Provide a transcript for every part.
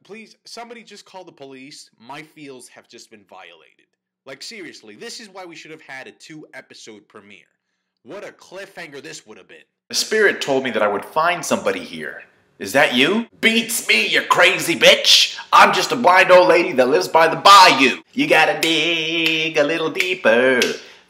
Please, somebody just call the police. My feels have just been violated. Like, seriously, this is why we should have had a 2-episode premiere. What a cliffhanger this would have been. The spirit told me that I would find somebody here. Is that you? Beats me, you crazy bitch! I'm just a blind old lady that lives by the bayou. You gotta dig a little deeper.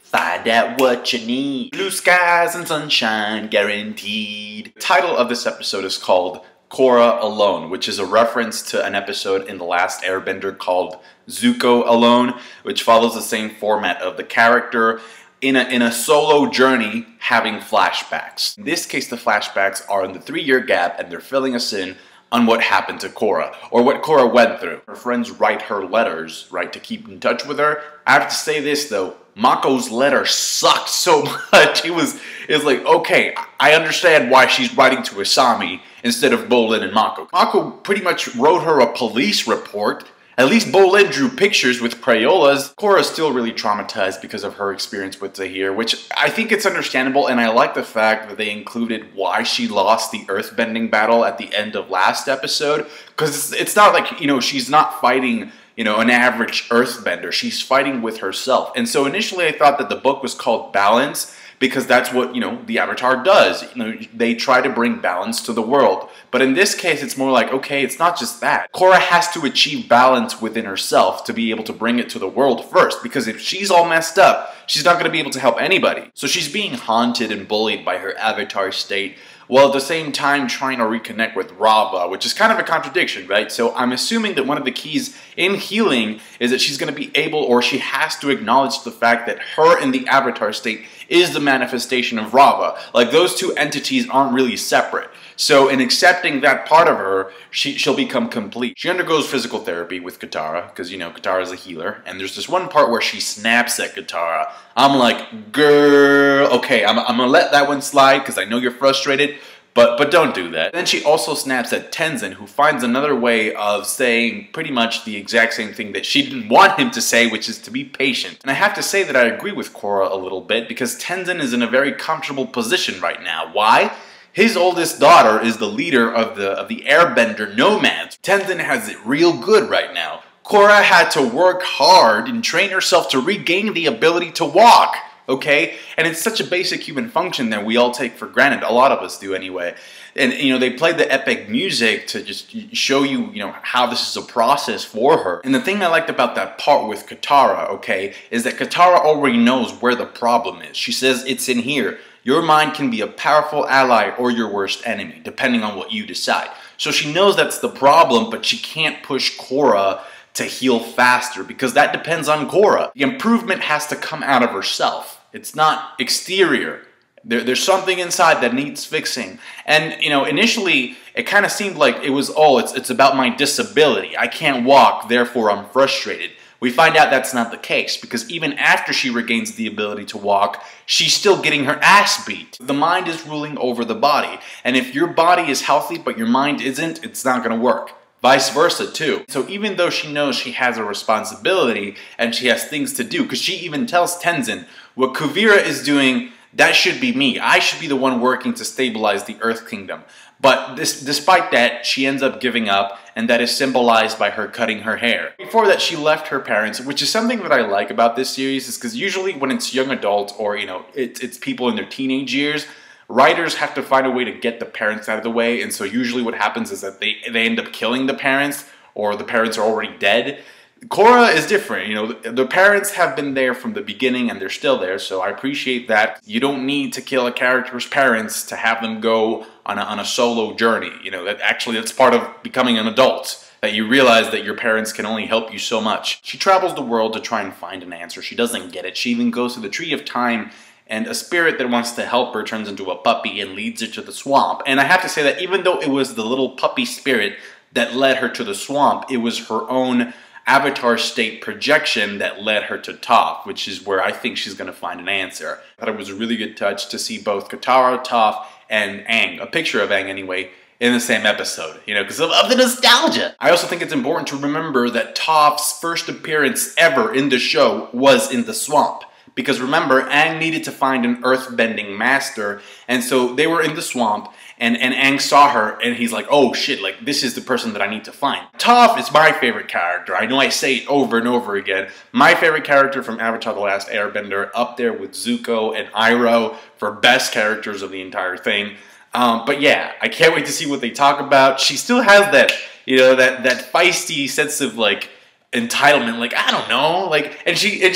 Find out what you need. Blue skies and sunshine guaranteed. The title of this episode is called Korra Alone, which is a reference to an episode in The Last Airbender called Zuko Alone, which follows the same format of the character in a solo journey having flashbacks. In this case, the flashbacks are in the 3-year gap, and they're filling us in on what happened to Korra, or what Korra went through. Her friends write her letters, right, to keep in touch with her. I have to say this though, Mako's letter sucked so much. It was like, okay, I understand why she's writing to Asami instead of Bolin and Mako. Mako pretty much wrote her a police report. At least Bolin drew pictures with Crayolas. Korra's still really traumatized because of her experience with Zahir, which I think it's understandable, and I like the fact that they included why she lost the earthbending battle at the end of last episode, because it's not like, you know, she's not fighting, you know, an average earthbender. She's fighting with herself. And so initially I thought that the book was called Balance, because that's what, you know, the Avatar does. You know, they try to bring balance to the world. But in this case, it's more like, okay, it's not just that. Korra has to achieve balance within herself to be able to bring it to the world first, because if she's all messed up, she's not going to be able to help anybody. So she's being haunted and bullied by her Avatar state, while at the same time trying to reconnect with Rava, which is kind of a contradiction, right? So I'm assuming that one of the keys in healing is that she's going to be able, or she has to acknowledge the fact that her in the Avatar state is the manifestation of Rava. Like, those two entities aren't really separate. So in accepting that part of her, she'll become complete. She undergoes physical therapy with Katara, because, you know, Katara is a healer, and there's this one part where she snaps at Katara. I'm like, girl, okay, I'm gonna let that one slide, because I know you're frustrated, but don't do that. Then she also snaps at Tenzin, who finds another way of saying pretty much the exact same thing that she didn't want him to say, which is to be patient. And I have to say that I agree with Korra a little bit, because Tenzin is in a very comfortable position right now. Why? His oldest daughter is the leader of the Airbender nomads. Tenzin has it real good right now. Korra had to work hard and train herself to regain the ability to walk, okay? And it's such a basic human function that we all take for granted. A lot of us do anyway. And, you know, they played the epic music to just show you, you know, how this is a process for her. And the thing I liked about that part with Katara, okay, is that Katara already knows where the problem is. She says, it's in here. Your mind can be a powerful ally or your worst enemy, depending on what you decide. So she knows that's the problem, but she can't push Korra to heal faster, because that depends on Korra. The improvement has to come out of herself. It's not exterior. There's something inside that needs fixing. And, you know, initially, it kind of seemed like it was, oh, it's about my disability. I can't walk, therefore I'm frustrated. We find out that's not the case, because even after she regains the ability to walk, she's still getting her ass beat. The mind is ruling over the body, and if your body is healthy but your mind isn't, it's not going to work. Vice versa too. So even though she knows she has a responsibility and she has things to do, because she even tells Tenzin, what Kuvira is doing, that should be me. I should be the one working to stabilize the Earth Kingdom. But despite that, she ends up giving up, and that is symbolized by her cutting her hair. Before that, she left her parents, which is something that I like about this series, is because usually when it's young adults, or, you know, it's people in their teenage years, writers have to find a way to get the parents out of the way, and so usually what happens is that they end up killing the parents, or the parents are already dead. Korra is different, you know, the parents have been there from the beginning and they're still there, so I appreciate that. You don't need to kill a character's parents to have them go on a solo journey, you know, that's part of becoming an adult, that you realize that your parents can only help you so much. She travels the world to try and find an answer. She doesn't get it. She even goes to the Tree of Time, and a spirit that wants to help her turns into a puppy and leads her to the swamp. And I have to say that even though it was the little puppy spirit that led her to the swamp, it was her own Avatar state projection that led her to Toph, which is where I think she's going to find an answer. I thought it was a really good touch to see both Katara, Toph, and Aang, a picture of Aang anyway, in the same episode, you know, because of the nostalgia. I also think it's important to remember that Toph's first appearance ever in the show was in the swamp. Because remember, Aang needed to find an earthbending master, and so they were in the swamp, And Aang saw her, and he's like, oh shit, like, this is the person that I need to find. Toph is my favorite character. I know I say it over and over again. My favorite character from Avatar The Last Airbender, up there with Zuko and Iroh for best characters of the entire thing. But yeah, I can't wait to see what they talk about. She still has that, you know, that feisty sense of, like, entitlement, like, I don't know, like, and she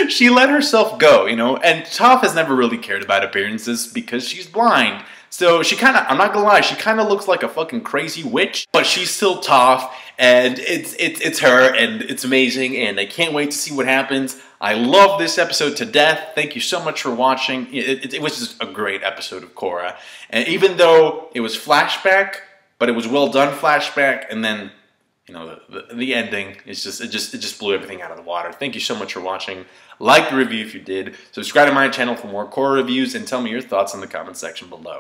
she let herself go, you know, and Toph has never really cared about appearances because she's blind. So she kind of, I'm not gonna lie, she kind of looks like a fucking crazy witch, but she's still Toph, and it's her, and it's amazing, and I can't wait to see what happens. I love this episode to death. Thank you so much for watching. It was just a great episode of Korra, and even though it was flashback, but it was well done flashback, and then, you know, the ending is just it just blew everything out of the water. Thank you so much for watching. Like the review if you did. Subscribe to my channel for more Korra reviews, and tell me your thoughts in the comment section below.